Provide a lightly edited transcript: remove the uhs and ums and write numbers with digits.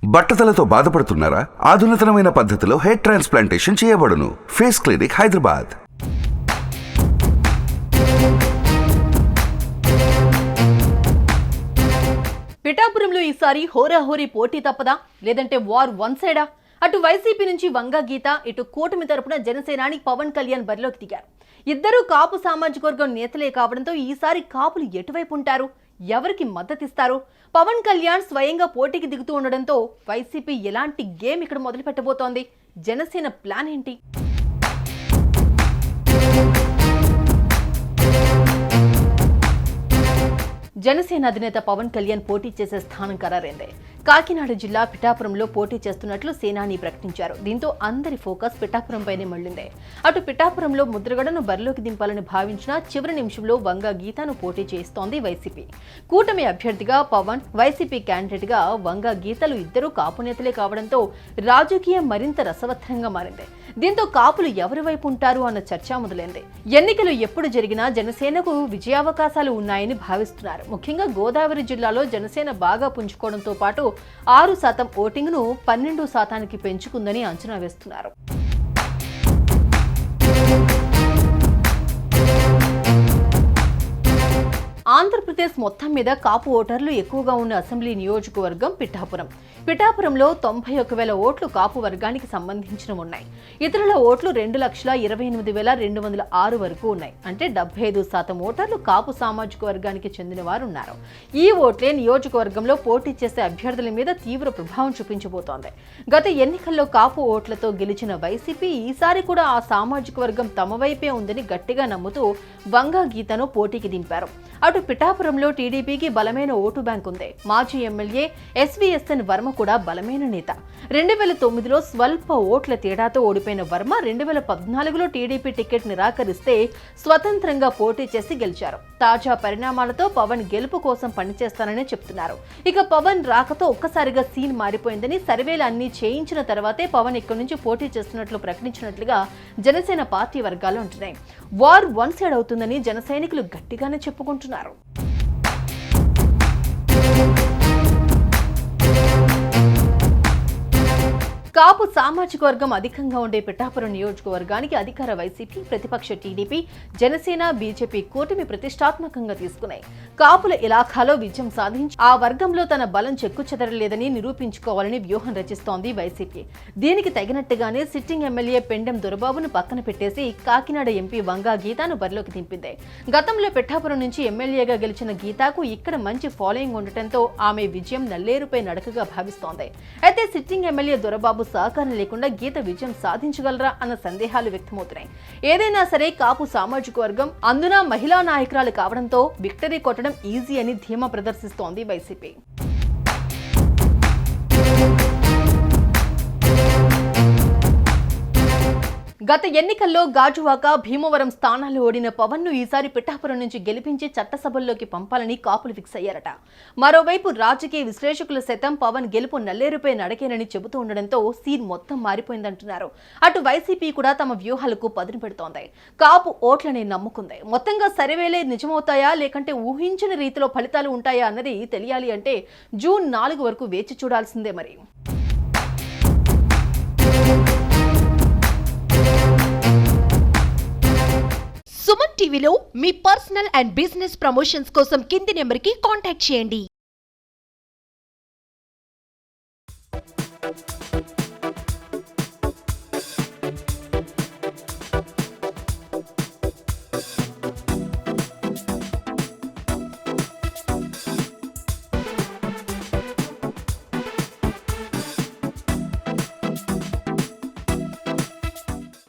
బట్టతలతో బాధపడుతున్నారా? ఆధునితనమైన పద్ధతిలో hair transplantation చేయబడును. Face clinic, Hyderabad. పిఠాపురంలో ఈసారి హోరాహోరీ పోటీ తప్పదా, లేదంటే వార్ వన్ సైడా? అటు వైసీపీ నుంచి వంగా గీత, ఇటు కూటమి తరపున జనసేనాని పవన్ కళ్యాణ్ బరిలోకి దిగారు. ఇద్దరూ కాపు సామాజిక వర్గం నేతలే కావడంతో ఈసారి కాపులు ఎటువైపు ఉంటారు, ఎవరికి మద్దతిస్తారు? పవన్ కళ్యాణ్ స్వయంగా పోటీకి దిగుతూ ఉండడంతో వైసీపీ ఎలాంటి గేమ్ ఇక్కడ మొదలు పెట్టబోతోంది? జనసేన ప్లాన్ ఏంటి? జనసేన అధినేత పవన్ కళ్యాణ్ పోటీ చేసే స్థానం ఖరారైంది. కాకినాడ జిల్లా పిఠాపురంలో పోటీ చేస్తున్నట్లు సేనాని ప్రకటించారు. దీంతో అందరి ఫోకస్ పిఠాపురంపైనే మళ్లింది. అటు పిఠాపురంలో ముద్రగడను బరిలోకి దింపాలని భావించిన చివరి నిమిషంలో వంగా గీతను పోటీ చేస్తోంది వైసీపీ. కూటమి అభ్యర్థిగా పవన్, వైసీపీ క్యాండిడేట్ గా వంగా గీతలు ఇద్దరూ కాపు నేతలే కావడంతో రాజకీయం మరింత రసవత్తరంగా మారింది. దీంతో కాపులు ఎవరి వైపు ఉంటారు అన్న చర్చ మొదలైంది. ఎన్నికలు ఎప్పుడు జరిగినా జనసేనకు విజయావకాశాలు ఉన్నాయని భావిస్తున్నారు. ముఖ్యంగా గోదావరి జిల్లాలో జనసేన బాగా పుంజుకోవడంతో పాటు 6% ఓటింగ్ను 12% పెంచుకుందని అంచనా వేస్తున్నారు. ఆంధ్రప్రదేశ్ మొత్తం మీద కాపు ఓటర్లు ఎక్కువగా ఉన్న అసెంబ్లీ నియోజకవర్గం పిఠాపురం. పిఠాపురంలో 91,000 ఓట్లు కాపు వర్గానికి సంబంధించిన ఉన్నాయి. ఇతరుల ఓట్లు 2,28,206 వరకు ఉన్నాయి. అంటే 75% ఓటర్లు కాపు సామాజిక వర్గానికి చెందిన వారు ఉన్నారు. ఈ ఓట్లే నియోజకవర్గంలో పోటీ చేసే అభ్యర్థుల మీద తీవ్ర ప్రభావం చూపించబోతోంది. గత ఎన్నికల్లో కాపు ఓట్లతో గెలిచిన వైసీపీ ఈసారి కూడా ఆ సామాజిక వర్గం తమ వైపే ఉందని గట్టిగా నమ్ముతూ వంగా గీతను పోటీకి దింపారు. అటు పిఠాపురంలో టీడీపీకి బలమైన ఓటు బ్యాంక్ ఉంది. మాజీ ఎమ్మెల్యే ఎస్వీఎస్ఎన్ వర్మ కూడా బలమైన నేత. 2009లో స్వల్ప ఓట్ల తేడాతో ఓడిపోయిన వర్మ 2014లో టీడీపీ టికెట్ నిరాకరిస్తే స్వతంత్రంగా పోటీ చేసి గెలిచారు. తాజా పరిణామాలతో పవన్ గెలుపు కోసం పనిచేస్తానని చెప్తున్నారు. ఇక పవన్ రాకతో ఒక్కసారిగా సీన్ మారిపోయిందని, సర్వేలు అన్ని చేయించిన తర్వాతే పవన్ ఇక్కడి నుంచి పోటీ చేస్తున్నట్లు ప్రకటించినట్లుగా జనసేన పార్టీ వర్గాలు అంటున్నాయి. వార్ వన్ సైడ్ అవుతుందని జన సైనికులు గట్టిగానే చెప్పుకుంటున్నారు. కాపు సామాజిక వర్గం అధికంగా ఉండే పిఠాపురం నియోజకవర్గానికి అధికార వైసీపీ, ప్రతిపక్ష టీడీపీ, జనసేన, బీజేపీ కూటమి ప్రతిష్టాత్మకంగా తీసుకున్నాయి. కాపుల ఇలాఖాలో విజయం సాధించి ఆ వర్గంలో తన బలం చెక్కుచెదరలేదని నిరూపించుకోవాలని వ్యూహం రచిస్తోంది వైసీపీ. దీనికి తగినట్టుగానే సిట్టింగ్ ఎమ్మెల్యే పెండెం దొరబాబును పక్కన పెట్టేసి కాకినాడ ఎంపీ వంగా గీతను బరిలోకి దింపింది. గతంలో పిఠాపురం నుంచి ఎమ్మెల్యేగా గెలిచిన గీతకు ఇక్కడ మంచి ఫాలోయింగ్ ఉండటంతో ఆమె విజయం నల్లేరుపై నడకగా భావిస్తోంది. అయితే సిట్టింగ్ ఎమ్మెల్యే దొరబాబు సహకారం లేకుండా గీత విజయం సాధించగలరా అన్న సందేహాలు వ్యక్తమవుతున్నాయి. ఏదైనా సరే కాపు సామాజిక వర్గం, అందున మహిళా నాయకురాలు కావడంతో విక్టరీ కొట్టడం ఈజీ అని ధీమా ప్రదర్శిస్తోంది వైసీపీ. గత ఎన్నికల్లో గాజువాక, భీమవరం స్థానాల్లో ఓడిన పవన్ ను ఈసారి పిఠాపురం నుంచి గెలిపించి చట్టసభల్లోకి పంపాలని కాపులు ఫిక్స్ అయ్యారట. మరోవైపు రాజకీయ విశ్లేషకులు సైతం పవన్ గెలుపు నల్లేరుపై నడకేనని చెబుతూ ఉండడంతో సీన్ మొత్తం మారిపోయిందంటున్నారు. అటు వైసీపీ కూడా తమ వ్యూహాలకు పదును పెడుతోంది. కాపు ఓట్లని నమ్ముకుంది. మొత్తంగా సర్వేలే నిజమవుతాయా, లేకంటే ఊహించిన రీతిలో ఫలితాలు ఉంటాయా అన్నది తెలియాలి అంటే జూన్ 4 వరకు వేచి చూడాల్సిందే మరి. సుమన్ టీవీలో మీ పర్సనల్ అండ్ బిజినెస్ ప్రమోషన్స్ కోసం కింది నెంబర్కి కాంటాక్ట్ చేయండి.